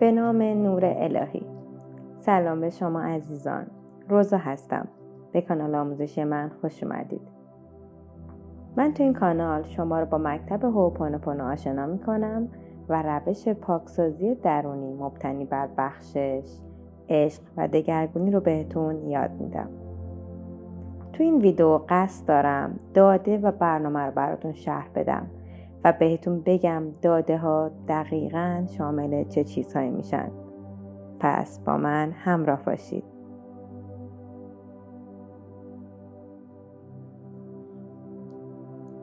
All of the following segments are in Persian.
به نام نور الهی. سلام به شما عزیزان. روزا هستم. به کانال آموزشی من خوش اومدید. من تو این کانال شما رو با مکتب هوپونوپونو آشنا میکنم و روش پاکسازی درونی مبتنی بر بخشش، عشق و دگرگونی رو بهتون یاد میدم. تو این ویدیو قصد دارم داده و برنامه رو براتون شرح بدم و بهتون بگم داده ها دقیقاً شامل چه چیزهایی میشن. پس با من همراه باشید.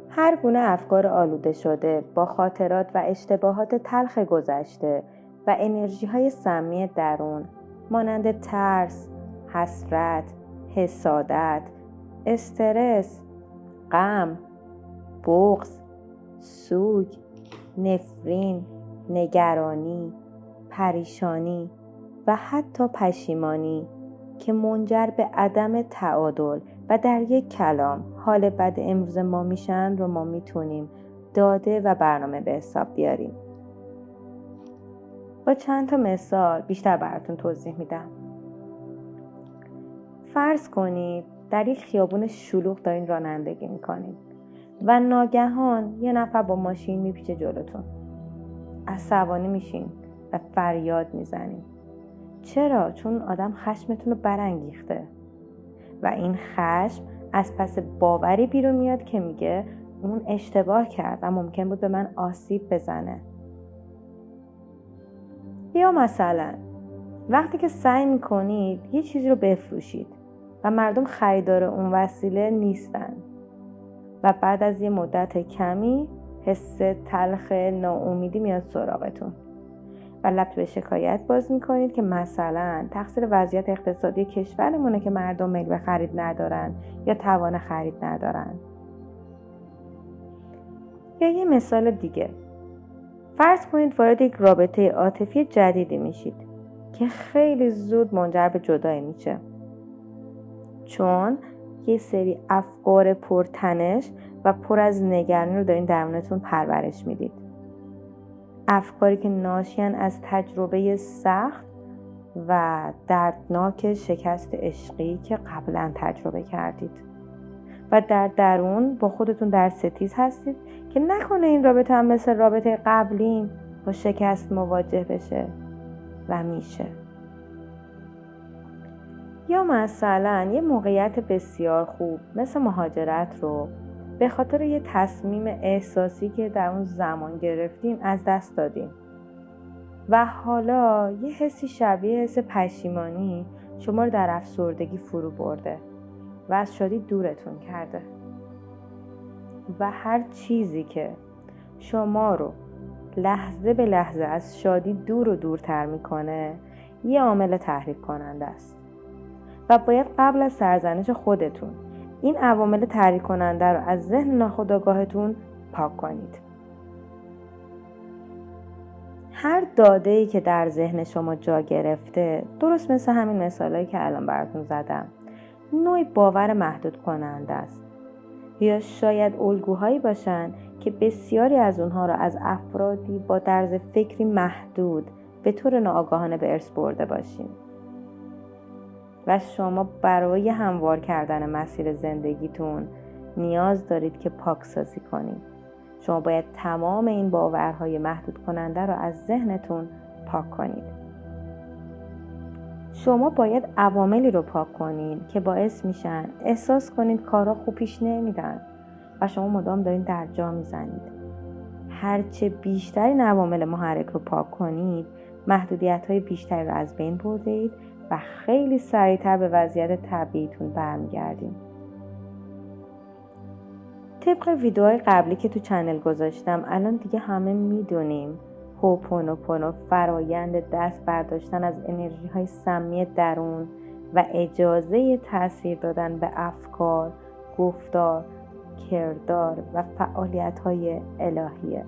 هر گونه افکار آلوده شده با خاطرات و اشتباهات تلخ گذشته و انرژی های سمی درون مانند ترس، حسرت، حسادت، استرس، غم، بغض، سوگ، نفرین، نگرانی، پریشانی و حتی پشیمانی که منجر به عدم تعادل و در یک کلام حال بد امروز ما میشن رو ما میتونیم داده و برنامه به حساب بیاریم. با چند تا مثال بیشتر براتون توضیح میدم. فرض کنید در یک خیابون شلوغ دارین رانندگی میکنید و ناگهان یه نفر با ماشین میپیچه جلوتون. عصبانی میشین و فریاد میزنین. چرا؟ چون آدم خشمتون رو برانگیخته و این خشم از پس باوری بیرون میاد که میگه اون اشتباه کرد و ممکن بود به من آسیب بزنه. یا مثلا وقتی که سعی میکنید یه چیزی رو بفروشید و مردم خریدار اون وسیله نیستن و بعد از یه مدت کمی حس تلخ ناامیدی میاد سراغتون و لب به شکایت باز میکنید که مثلا تقصیر وضعیت اقتصادی کشورمونه که مردم میل به خرید ندارن یا توان خرید ندارن. یا یه مثال دیگه، فرض کنید وارد یک رابطه عاطفی جدیدی میشید که خیلی زود منجر به جدایی میشه، چون یه سری افکار پرتنش و پر از نگرانی رو دارین درونتون پرورش میدید. افکاری که ناشیان از تجربه سخت و دردناک شکست عشقی که قبلا تجربه کردید و در درون با خودتون در ستیز هستید که نکنه این رابطه هم مثل رابطه قبلیم با شکست مواجه بشه و میشه. یا مثلا یه موقعیت بسیار خوب مثل مهاجرت رو به خاطر یه تصمیم احساسی که در اون زمان گرفتین از دست دادین و حالا یه حسی شبیه حس پشیمانی شما رو در افسردگی فرو برده و از شادی دورتون کرده. و هر چیزی که شما رو لحظه به لحظه از شادی دور و دورتر میکنه یه عامل تحریک کننده است و باید قبل از سرزنش خودتون این عوامل تحریک کننده رو از ذهن ناخودآگاهتون پاک کنید. هر داده‌ای که در ذهن شما جا گرفته، درست مثل همین مثالایی که الان براتون زدم، نوعی باور محدود کننده است یا شاید الگوهایی باشن که بسیاری از اونها رو از افرادی با طرز فکری محدود به طور ناآگاهانه به ارث برده باشین و شما برای هموار کردن مسیر زندگیتون نیاز دارید که پاکسازی کنید. شما باید تمام این باورهای محدود کننده رو از ذهنتون پاک کنید. شما باید عواملی رو پاک کنید که باعث میشن احساس کنید کارها خوب پیش نمیرن و شما مدام دارین در جا میزنید. هرچه بیشتر این عوامل محرک رو پاک کنید، محدودیت‌های بیشتری رو از بین بردید و خیلی سریعتر به وضعیت طبیعیتون برمیگردیم. طبق ویدیوهای قبلی که تو چنل گذاشتم الان دیگه همه میدونیم هوپونوپونو فرایند دست برداشتن از انرژی های سمی درون و اجازه تأثیر دادن به افکار، گفتار، کردار و فعالیت های الهیه.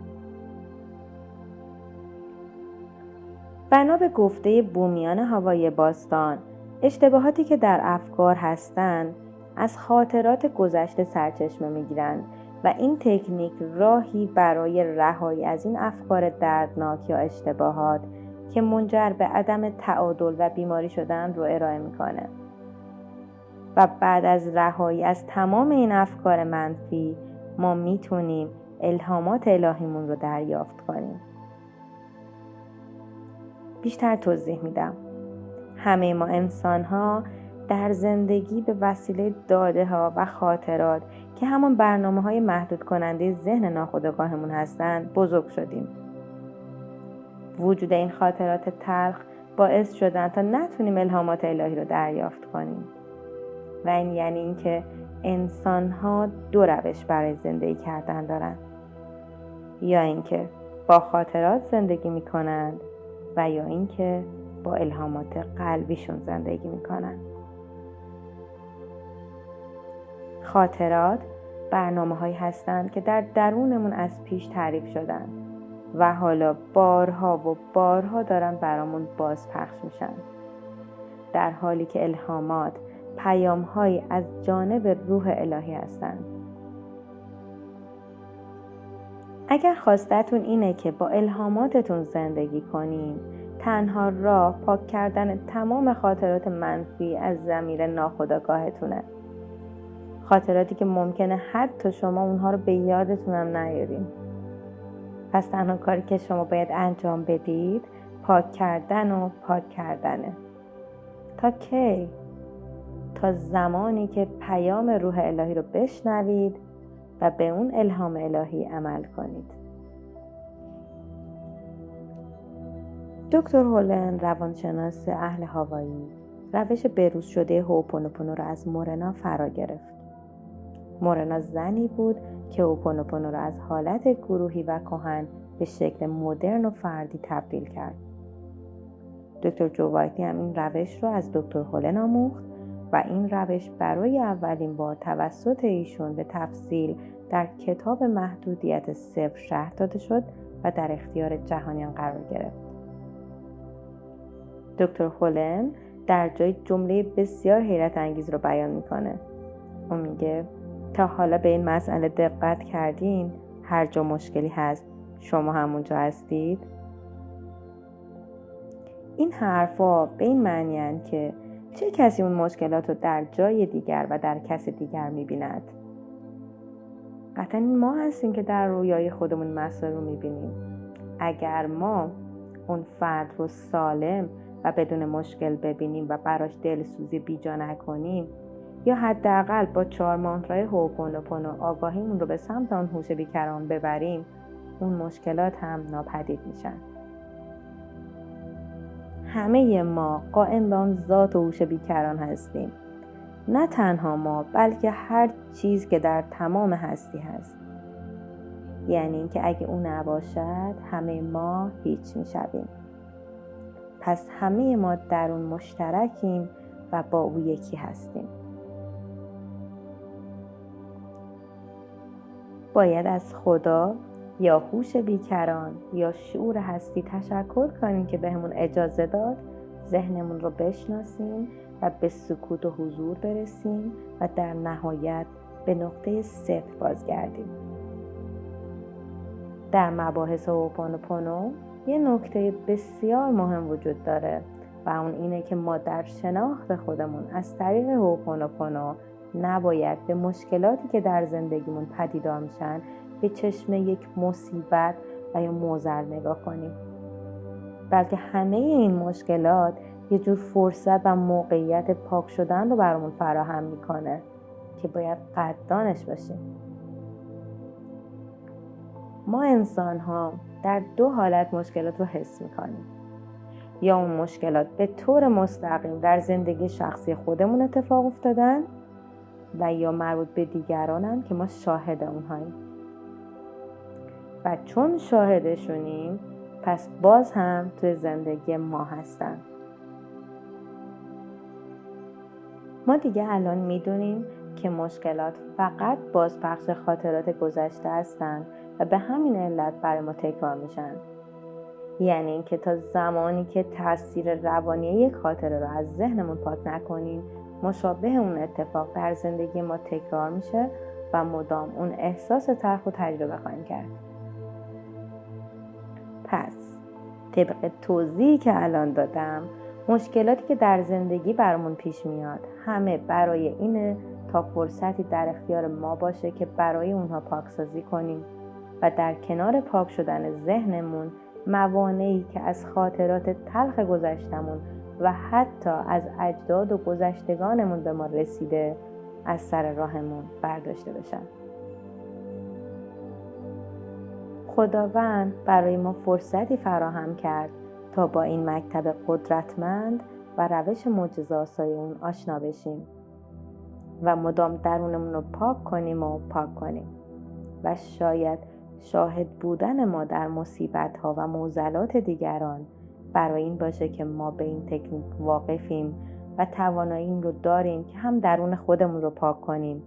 بنا به گفته بومیان هاوای باستان، اشتباهاتی که در افکار هستند از خاطرات گذشته سرچشمه میگیرند و این تکنیک راهی برای رهایی از این افکار دردناک یا اشتباهات که منجر به عدم تعادل و بیماری شدن رو ارائه میکنه. و بعد از رهایی از تمام این افکار منفی ما میتونیم الهامات الهیمون رو دریافت کنیم. بیشتر توضیح میدم. همه ما انسان ها در زندگی به وسیله داده ها و خاطرات که همون برنامه های محدود کننده ذهن ناخودآگاهمون هستند بزرگ شدیم. وجود این خاطرات تلخ باعث شدن تا نتونیم الهامات الهی رو دریافت کنیم. و این یعنی اینکه انسان ها دو روش برای زندگی کردن دارن. یا اینکه با خاطرات زندگی میکنن و یا اینکه با الهامات قلبیشون زندگی میکنن. خاطرات برنامه هایی هستند که در درونمون از پیش تعریف شدن و حالا بارها و بارها دارن برامون بازپخش میشن، در حالی که الهامات پیام هایی از جانب روح الهی هستند. اگر خواستتون اینه که با الهاماتتون زندگی کنین، تنها راه پاک کردن تمام خاطرات منفی از ضمیر ناخودآگاهتونه. خاطراتی که ممکنه حتی شما اونها رو به یادتون هم نیارین. پس تنها کاری که شما باید انجام بدید پاک کردن و پاک کردنه. تا کی؟ تا زمانی که پیام روح الهی رو بشنوید و به اون الهام الهی عمل کنید. دکتر هولن، روانشناس اهل هاوایی، روش بروز شده هوپونوپونو را از مورنا فرا گرفت. مورنا زنی بود که هوپونوپونو را از حالت گروهی و کهن به شکل مدرن و فردی تبدیل کرد. دکتر جو وایتی هم این روش را از دکتر هولن آموخت و این روش برای اولین بار توسط ایشون به تفصیل در کتاب محدودیت 0 شرح داده شد و در اختیار جهانیان قرار گرفت. دکتر هولن در جای جمله بسیار حیرت انگیز رو بیان میکنه. اون میگه تا حالا به این مسئله دقت کردین؟ هر جا مشکلی هست شما همونجا هستید؟ این حرفا به این معنی هستند که چه کسی اون مشکلات رو در جای دیگر و در کس دیگر میبیند؟ قطعا ما هستیم که در رویای خودمون مسائل رو میبینیم. اگر ما اون فرد رو سالم و بدون مشکل ببینیم و براش دلسوزی بیجا نکنیم، یا حداقل با 4 مانترای هوپونوپونو آگاهیمون رو به سمت اون هوش بیکران ببریم، اون مشکلات هم ناپدید میشن. همه ما قائم به اون ذات و هوش بیکران هستیم. نه تنها ما، بلکه هر چیز که در تمام هستی هست. یعنی اینکه اگه اون نباشد همه ما هیچ میشویم. پس همه ما در اون مشترکیم و با او یکی هستیم. باید از خدا یا هوش بیکران یا شعور هستی تشکر کنیم که بهمون اجازه داد ذهنمون رو بشناسیم و به سکوت و حضور برسیم و در نهایت به نقطه 0 بازگردیم. در مباحث هوپونوپونو یه نکته بسیار مهم وجود داره و اون اینه که ما در شناخت خودمون از طریق هوپونوپونو نباید به مشکلاتی که در زندگیمون پدیدار میشن به چشم یک مصیبت و یا معضل نگاه کنیم، بلکه همه این مشکلات یه جور فرصت و موقعیت پاک شدن رو برامون فراهم میکنه که باید قدردانش باشیم. ما انسان ها در 2 حالت مشکلات رو حس میکنیم. یا اون مشکلات به طور مستقیم در زندگی شخصی خودمون اتفاق افتادن و یا مربوط به دیگرانن که ما شاهد اونهاییم. و چون شاهدشونیم پس باز هم توی زندگی ما هستن. ما دیگه الان میدونیم که مشکلات فقط بازپخش خاطرات گذشته هستن و به همین علت برای ما تکرار میشن. یعنی اینکه تا زمانی که تاثیر روانی یک خاطره رو از ذهنمون پاک نکنیم، مشابه اون اتفاق در زندگی ما تکرار میشه و مدام اون احساس تلخ رو تجربه خواهیم کرد. پس طبق توضیحی که الان دادم، مشکلاتی که در زندگی برامون پیش میاد همه برای اینه تا فرصتی در اختیار ما باشه که برای اونها پاکسازی کنیم و در کنار پاک شدن ذهنمون موانعی که از خاطرات تلخ گذشتمون و حتی از اجداد و گذشتگانمون به ما رسیده از سر راهمون برداشته بشن. خداوند برای ما فرصتی فراهم کرد تا با این مکتب قدرتمند و روش معجزه‌آسای اون آشنا بشیم و مدام درونمون رو پاک کنیم و شاید شاهد بودن ما در مصیبت‌ها و معضلات دیگران برای این باشه که ما به این تکنیک واقفیم و توانایی این رو داریم که هم درون خودمون رو پاک کنیم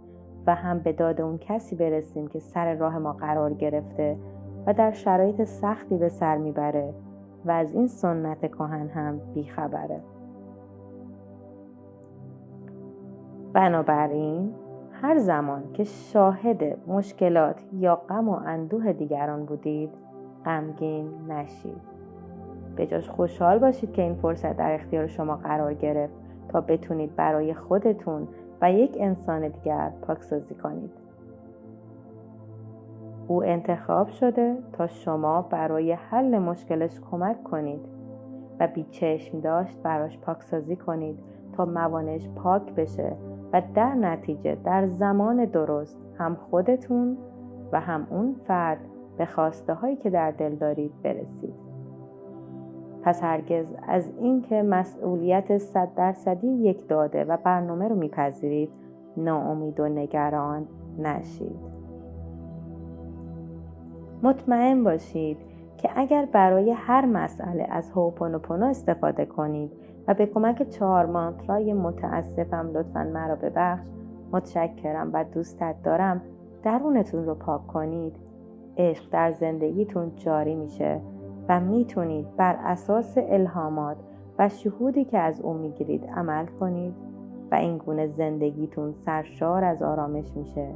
و هم به داد اون کسی برسیم که سر راه ما قرار گرفته و در شرایط سختی به سر میبره و از این سنت کهن هم بیخبره. بنابراین هر زمان که شاهد مشکلات یا غم و اندوه دیگران بودید، غمگین نشید. به جاش خوشحال باشید که این فرصت در اختیار شما قرار گرفت تا بتونید برای خودتون و یک انسان دیگر پاکسازی کنید. او انتخاب شده تا شما برای حل مشکلش کمک کنید و بی چشم داشت براش پاکسازی کنید تا موانعش پاک بشه و در نتیجه در زمان درست هم خودتون و هم اون فرد به خواسته هایی که در دل دارید برسید. پس هرگز از اینکه مسئولیت 100% یک داده و برنامه رو میپذیرید ناامید و نگران نشید. مطمئن باشید که اگر برای هر مسئله از هوپونوپونو استفاده کنید و به کمک 4 مانترای متاسفم لطفاً مرا ببخش، متشکرم و دوستت دارم درونتون رو پاک کنید، عشق در زندگیتون جاری میشه و میتونید بر اساس الهامات و شهودی که از اون میگیرید عمل کنید و این گونه زندگیتون سرشار از آرامش میشه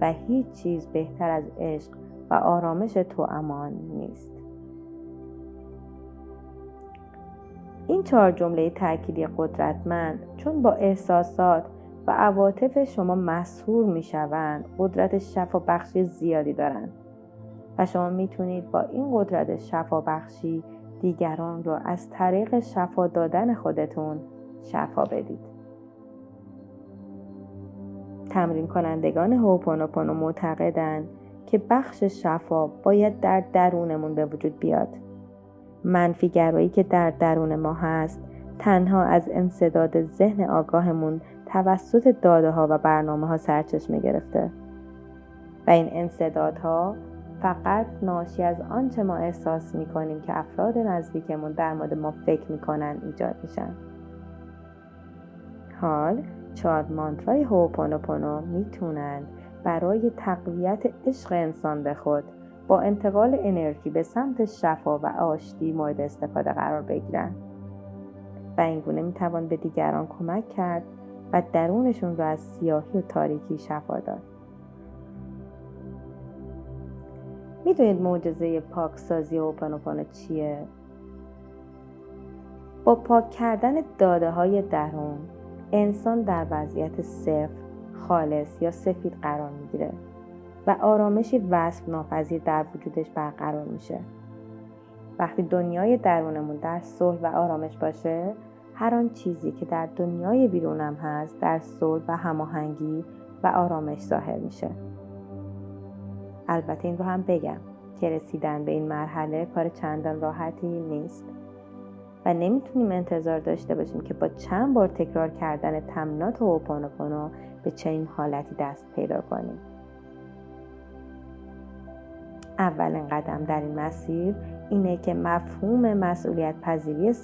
و هیچ چیز بهتر از عشق و آرامش توامان نیست. این 4 جمله تأکیدی قدرتمند چون با احساسات و عواطف شما مسحور میشوند، قدرت شفابخشی زیادی دارند و شما میتونید با این قدرت شفابخشی دیگران رو از طریق شفا دادن خودتون شفا بدید. تمرین کنندگان هوپونوپونو معتقدند که بخش شفا باید در درونمون به وجود بیاد. منفیگرایی که در درون ما هست تنها از انسداد ذهن آگاهمون توسط داده ها و برنامه ها سرچشمه گرفته و این انسدادها فقط ناشی از آنچه ما احساس میکنیم که افراد نزدیکمون در مورد ما فکر میکنن ایجاد میشن. حال 4 مانترای هوپونوپونو میتونن برای تقویت عشق انسان به خود با انتقال انرژی به سمت شفا و آشتی مورد استفاده قرار بگیرن و این گونه میتوان به دیگران کمک کرد و درونشون رو از سیاهی و تاریکی شفا داد. میدونید معجزه پاکسازی هوپونوپونو چیه؟ با پاک کردن داده های درون، انسان در وضعیت صفر، خالص یا سفید قرار میگیره و آرامشی وصف ناپذیر در وجودش برقرار میشه. وقتی دنیای درونمون در صلح و آرامش باشه، هر آن چیزی که در دنیای بیرونم هست در صلح و هماهنگی و آرامش ظاهر میشه. البته این رو هم بگم که رسیدن به این مرحله کار چندان راحتی نیست و نمیتونیم انتظار داشته باشیم که با چند بار تکرار کردن تمرینات هوپونوپونو به چنین حالتی دست پیدا کنیم. اولین قدم در این مسیر اینه که مفهوم مسئولیت پذیری 100%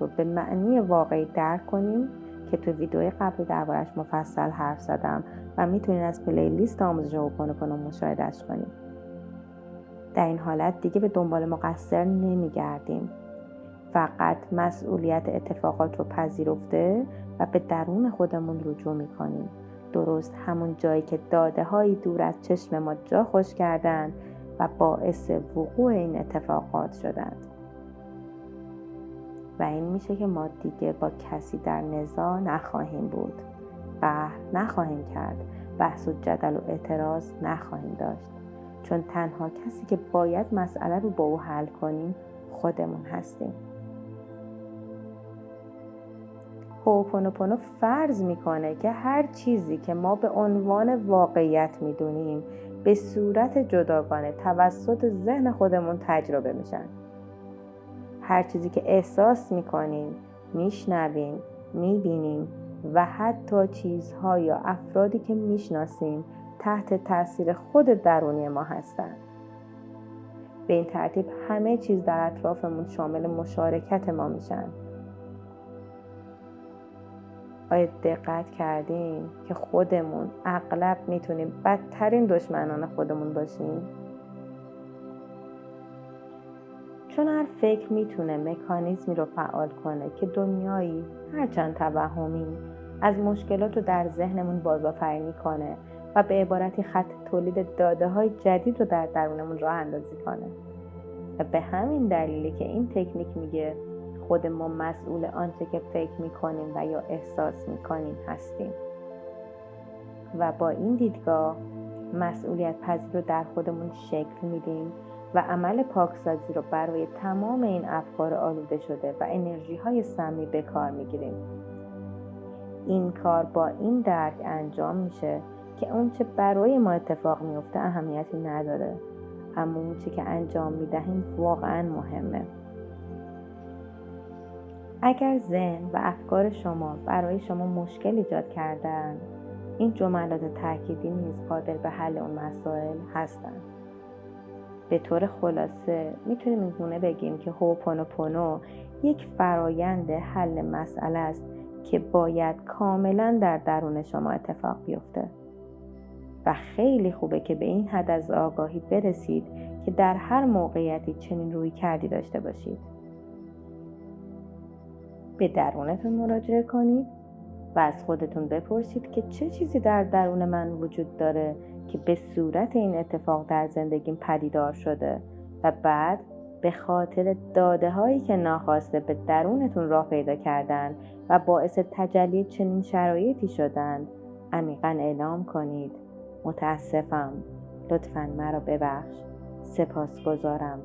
رو به معنی واقعی درک کنیم که تو ویدیوی قبلی دربارش مفصل حرف زدم و میتونید از پلیلیست آموزش هوپونوپونو مشاهدهش کنید. در این حالت دیگه به دنبال مقصر نمیگردیم، فقط مسئولیت اتفاقات رو پذیرفته و به درون خودمون رجوع میکنیم، درست همون جایی که داده هایی دور از چشم ما جا خوش کردند و باعث وقوع این اتفاقات شدند. و این میشه که ما دیگه با کسی در نزاع نخواهیم بود، قهر نخواهیم کرد، بحث و جدل و اعتراض نخواهیم داشت، چون تنها کسی که باید مسئله رو با او حل کنیم خودمون هستیم. هوپونوپونو فرض میکنه که هر چیزی که ما به عنوان واقعیت میدونیم به صورت جداگانه توسط ذهن خودمون تجربه میشن. هر چیزی که احساس میکنیم، میشنویم، میبینیم و حتی چیزها یا افرادی که میشناسیم تحت تاثیر خود درونی ما هستند. به این ترتیب همه چیز در اطرافمون شامل مشارکت ما میشن. آیا دقت کردیم که خودمون اغلب میتونیم بدترین دشمنان خودمون باشیم؟ چون هر فکر میتونه مکانیزمی رو فعال کنه که دنیایی هرچند توهمی از مشکلات رو در ذهنمون بازآفرینی کنه و به عبارتی خط تولید داده‌های جدید رو در درونمون راه اندازی کنه. و به همین دلیلی که این تکنیک میگه خود ما مسئول آنچه که فکر میکنیم و یا احساس میکنیم هستیم. و با این دیدگاه مسئولیت پذیر رو در خودمون شکل میدیم و عمل پاکسازی رو برای تمام این افکار آلوده شده و انرژی های سمی به کار میگیریم. این کار با این درک انجام میشه که اون چه برای ما اتفاق میفته اهمیتی نداره، اما اون چه که انجام میدهیم واقعا مهمه. اگر ذهن و افکار شما برای شما مشکل ایجاد کردن، این جملات تأکیدی نیز قادر به حل اون مسائل هستند. به طور خلاصه میتونیم اینگونه بگیم که هوپونوپونو یک فرایند حل مسئله است که باید کاملا در درون شما اتفاق بیفته و خیلی خوبه که به این حد از آگاهی برسید که در هر موقعیتی چنین روی کردی داشته باشید. به درونتون مراجعه کنید و از خودتون بپرسید که چه چیزی در درون من وجود داره که به صورت این اتفاق در زندگیم پدیدار شده و بعد به خاطر داده هایی که ناخواسته به درونتون راه پیدا کردن و باعث تجلی چنین شرایطی شدن عمیقاً اعلام کنید: متاسفم، لطفاً مرا ببخش، سپاسگزارم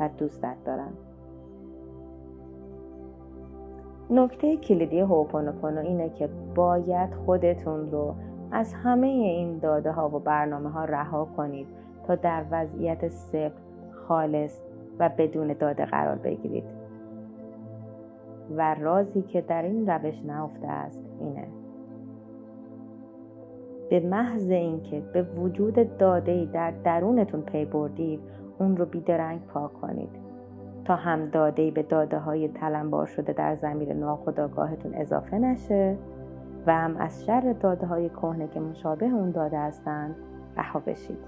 و دوستت دارم. نکته کلیدی هوپونوپونو اینه که باید خودتون رو از همه این داده ها و برنامه ها رها کنید تا در وضعیت صفر، خالص و بدون داده قرار بگیرید. و رازی که در این روش نهفته است اینه: به محض اینکه به وجود داده‌ای در درونتون پی بردید، اون رو بیدرنگ پاک کنید تا هم داده‌ای به داده‌های تلمبار شده در ضمیر ناخودآگاهتون اضافه نشه و هم از شر داده‌های کهنه که مشابه اون داده هستند رها بشید.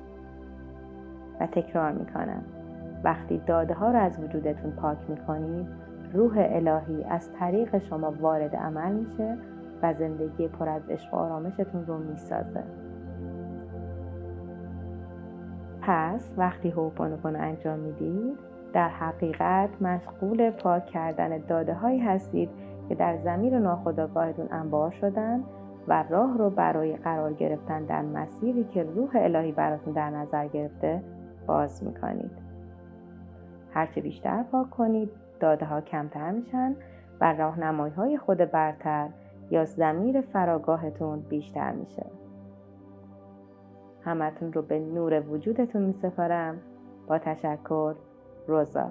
و تکرار میکنم، وقتی داده‌ها رو از وجودتون پاک میکنید، روح الهی از طریق شما وارد عمل میشه و زندگی پر از عشق و آرامشتون رو میسازه. پس وقتی هوپونوپونو انجام میدید، در حقیقت مشغول پاک کردن داده هایی هستید که در ضمیر ناخودآگاهتون انبار شدن و راه رو برای قرار گرفتن در مسیری که روح الهی براتون در نظر گرفته باز میکنید. هرچه بیشتر پاک کنید، داده ها کمتر میشن و راهنمایی های خود برتر یا ضمیر فراگاهتون بیشتر میشه. همتون رو به نور وجودتون میسپارم. با تشکر، روزا.